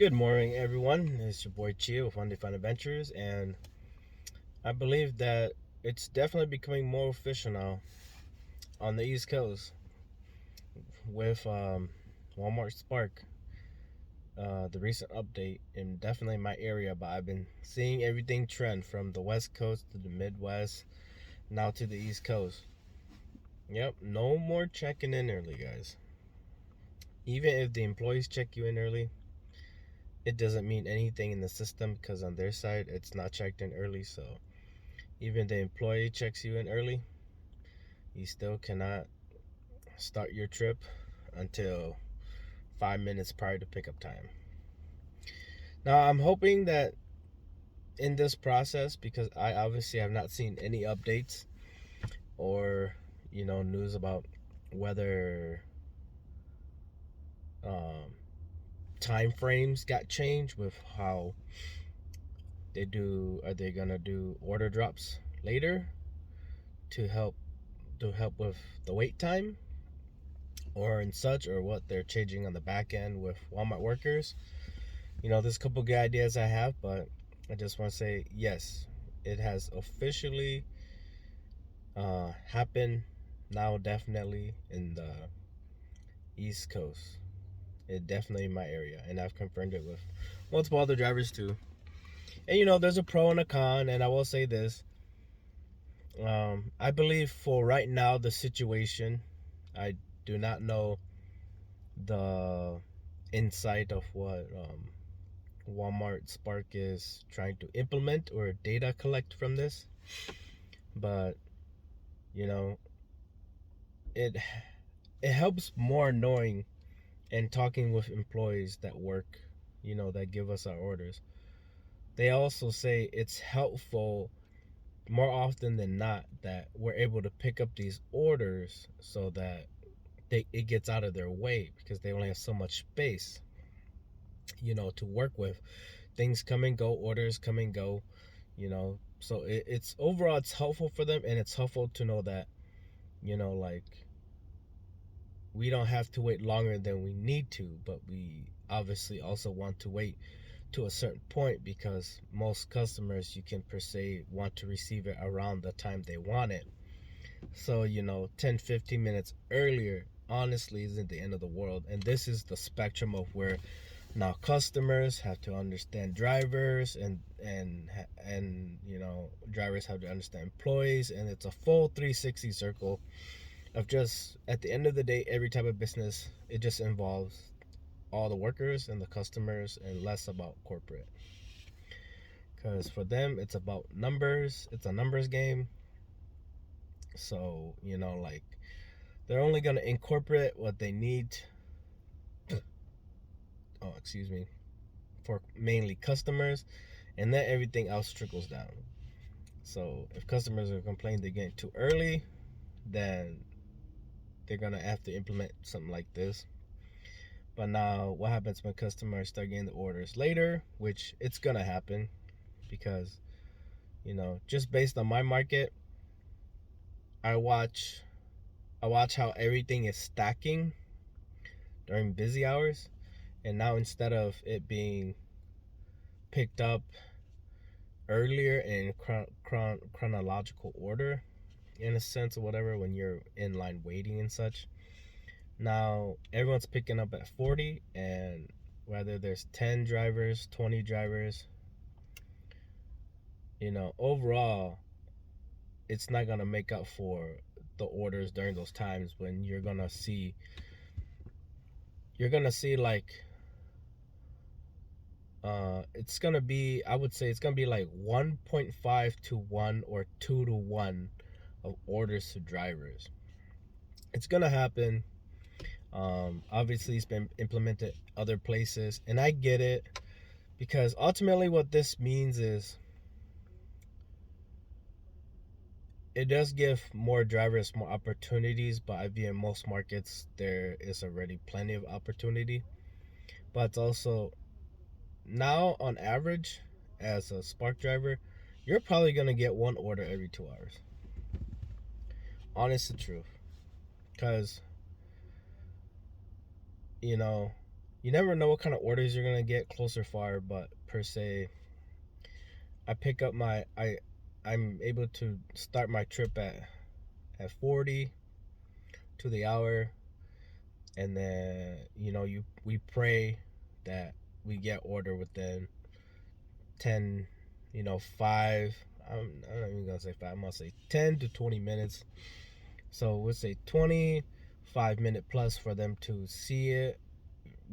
Good morning, everyone. It's your boy Chia with One Day Fun Adventures, and I believe that it's definitely becoming more official now on the East Coast with Walmart Spark. The recent update, and definitely my area, but I've been seeing everything trend from the West Coast to the Midwest, now to the East Coast. Yep, no more checking in early, guys. Even if the employees check you in early, it doesn't mean anything in the system because on their side it's not checked in early. So even the employee checks you in early, you still cannot start your trip until 5 minutes prior to pickup time. Now, I'm hoping that in this process, because I obviously have not seen any updates or news about whether um, time frames got changed with how they do. Are they gonna do order drops later to help with the wait time or and such, or what they're changing on the back end with Walmart workers? There's a couple good ideas I have, but I just want to say yes, it has officially happened now, definitely in the East Coast. It definitely in my area, and I've confirmed it with multiple other drivers too. And there's a pro and a con, and I will say this. I believe for right now, the situation, I do not know the insight of what Walmart Spark is trying to implement or data collect from this, but you know it it helps more knowing and talking with employees that work, that give us our orders. They also say it's helpful more often than not that we're able to pick up these orders so that it gets out of their way because they only have so much space, to work with. Things come and go, orders come and go, so it's overall it's helpful for them, and it's helpful to know that, like, we don't have to wait longer than we need to, but we obviously also want to wait to a certain point because most customers, you can per se want to receive it around the time they want it. So 10 15 minutes earlier honestly isn't the end of the world, and this is the spectrum of where now customers have to understand drivers, and drivers have to understand employees, and it's a full 360 circle of just, at the end of the day, every type of business, it just involves all the workers and the customers and less about corporate, because for them it's about numbers. It's a numbers game. So like, they're only going to incorporate what they need, oh excuse me, for mainly customers, and then everything else trickles down. So if customers are complaining they're getting too early, then they're going to have to implement something like this. But now what happens when customers start getting the orders later, which it's going to happen, because just based on my market, I watch how everything is stacking during busy hours. And now, instead of it being picked up earlier in chronological order, in a sense, or whatever, when you're in line waiting and such, now everyone's picking up at 40. And whether there's 10 drivers, 20 drivers, overall it's not gonna make up for the orders during those times when you're gonna see like, it's gonna be, I would say it's gonna be like 1.5 to 1 or 2 to 1 of orders to drivers. It's gonna happen. Obviously it's been implemented other places, and I get it, because ultimately what this means is it does give more drivers more opportunities, but I view in most markets there is already plenty of opportunity. But it's also, now on average, as a Spark driver, you're probably gonna get one order every 2 hours. Honest to truth. Because, you know, you never know what kind of orders you're gonna get, close or far. But per se, I pick up I'm able to start my trip at 40 to the hour, and then we pray that we get order within 10, 5. I'm not even gonna say 5. I'm gonna say 10 to 20 minutes. So we'll say 25-minute plus for them to see it.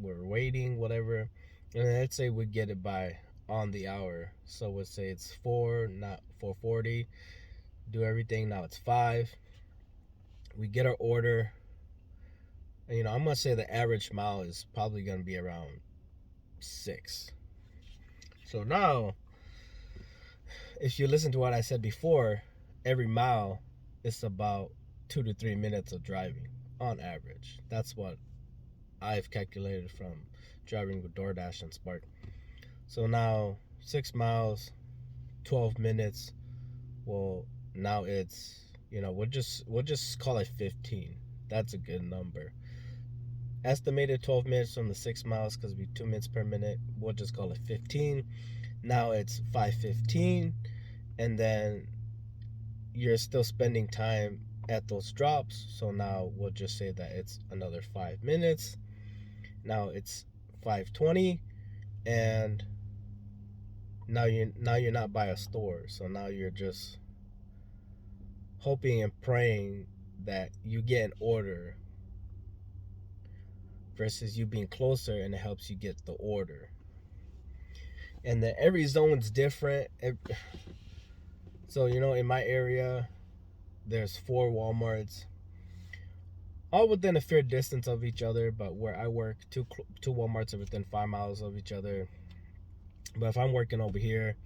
We're waiting, whatever, and then let's say we get it by on the hour. So we'll say it's 4, not 4:40. Do everything. Now it's 5. We get our order. And, I'm gonna say the average mile is probably gonna be around 6. So now, if you listen to what I said before, every mile is about 2 to 3 minutes of driving on average. That's what I've calculated from driving with DoorDash and Spark. So now 6 miles, 12 minutes. Well, now it's, we'll just call it 15. That's a good number. Estimated 12 minutes from the 6 miles, because it'll be 2 minutes per minute. We'll just call it 15. Now it's 5:15, and then you're still spending time at those drops. So now we'll just say that it's another 5 minutes. Now it's 5:20, and now you're not by a store. So now you're just hoping and praying that you get an order versus you being closer, and it helps you get the order. And then every zone's different. So, in my area, there's 4 Walmarts, all within a fair distance of each other. But where I work, two Walmarts are within 5 miles of each other. But if I'm working over here,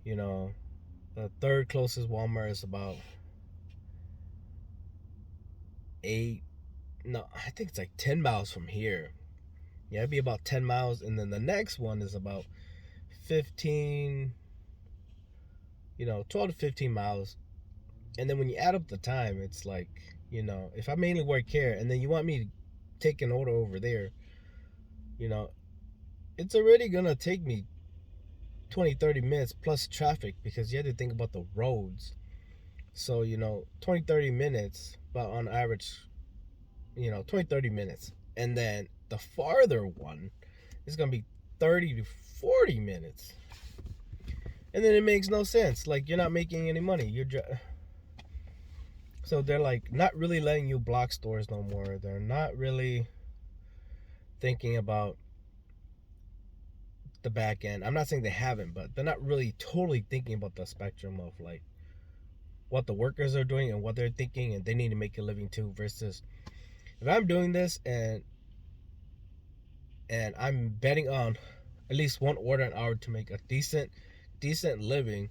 the third closest Walmart is about 8. No, I think it's like 10 miles from here. Yeah, it'd be about 10 miles. And then the next one is about 15, 12 to 15 miles. And then when you add up the time, it's like, if I mainly work here and then you want me to take an order over there, it's already going to take me 20, 30 minutes plus traffic, because you have to think about the roads. So, 20, 30 minutes, but on average, 20, 30 minutes. And then the farther one is going to be 30 to 40 minutes. And then it makes no sense. Like, you're not making any money. So they're like not really letting you block stores no more. They're not really thinking about the back end. I'm not saying they haven't, but they're not really totally thinking about the spectrum of like what the workers are doing and what they're thinking, and they need to make a living too. Versus if I'm doing this and I'm betting on at least one order an hour to make a decent living,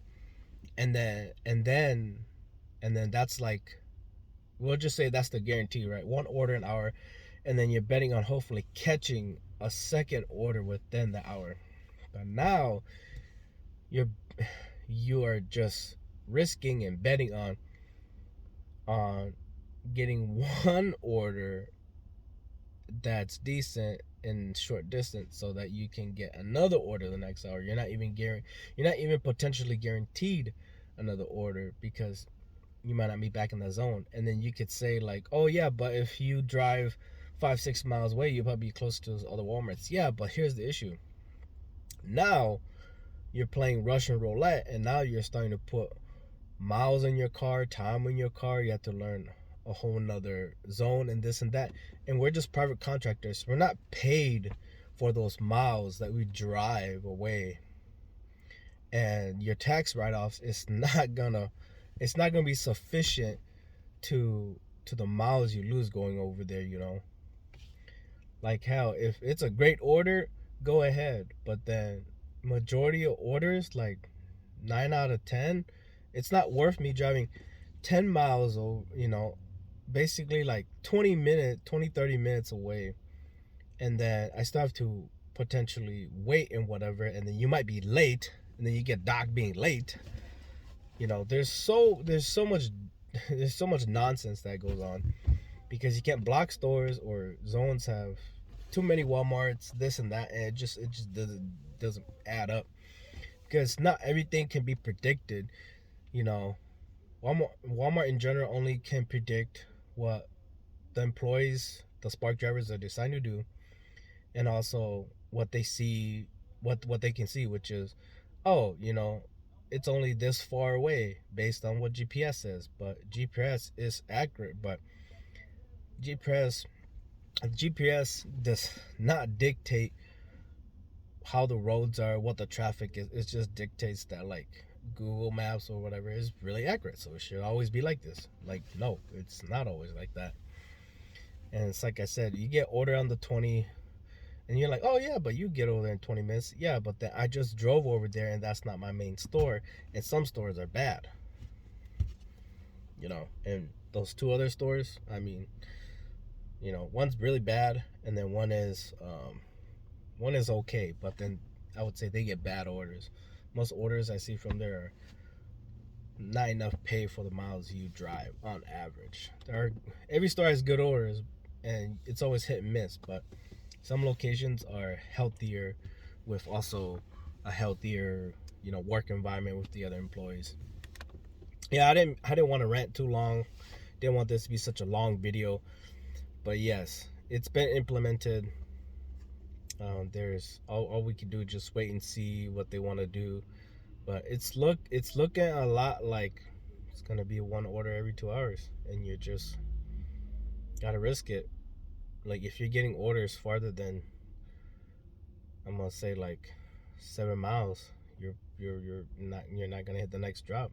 and then that's like, we'll just say that's the guarantee, right? One order an hour, and then you're betting on hopefully catching a second order within the hour. But now you are just risking and betting on getting one order that's decent in short distance, so that you can get another order the next hour. You're not even potentially guaranteed another order, because you might not be back in the zone. And then you could say like, oh yeah, but if you drive 5-6 miles away, you'll probably be close to those other Walmarts. Yeah, but here's the issue. Now you're playing Russian roulette, and now you're starting to put miles in your car, time in your car. You have to learn a whole nother zone and this and that. And we're just private contractors. We're not paid for those miles that we drive away. And your tax write-offs is not gonna be sufficient to the miles you lose going over there. Like, hell, if it's a great order, go ahead. But then majority of orders, like 9 out of 10, it's not worth me driving 10 miles, basically like 20, 30 minutes away. And then I still have to potentially wait and whatever. And then you might be late, and then you get docked being late. There's so much nonsense that goes on, because you can't block stores, or zones have too many Walmarts, this and that, and it just doesn't add up, because not everything can be predicted. You know, Walmart in general only can predict what the employees, the Spark drivers, are designed to do, and also what they see, what they can see, which is, oh, it's only this far away based on what GPS says. But GPS is accurate, but GPS GPS does not dictate how the roads are, what the traffic is. It just dictates that, like, Google Maps or whatever is really accurate, so it should always be like this. Like, no, it's not always like that. And it's like I said, you get order on the 20, and you're like, oh yeah, but you get over there in 20 minutes. Yeah, but then I just drove over there, and that's not my main store, and some stores are bad. And those two other stores, I mean, one's really bad, and then one is okay, but then I would say they get bad orders. Most orders I see from there are not enough pay for the miles you drive on average. Every store has good orders, and it's always hit and miss, but some locations are healthier, with also a healthier work environment with the other employees. Yeah, I didn't want to rant too long. Didn't want this to be such a long video, but yes, it's been implemented. There's all we can do is just wait and see what they want to do, but it's looking a lot like it's gonna be one order every 2 hours, and you just gotta risk it. Like, if you're getting orders farther than, I'm gonna say, like 7 miles, you're not gonna hit the next drop.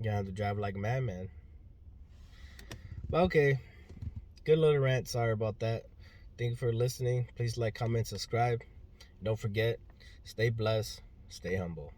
You have to drive like a madman. But okay, good little rant. Sorry about that. Thank you for listening. Please like, comment, subscribe. Don't forget, stay blessed, stay humble.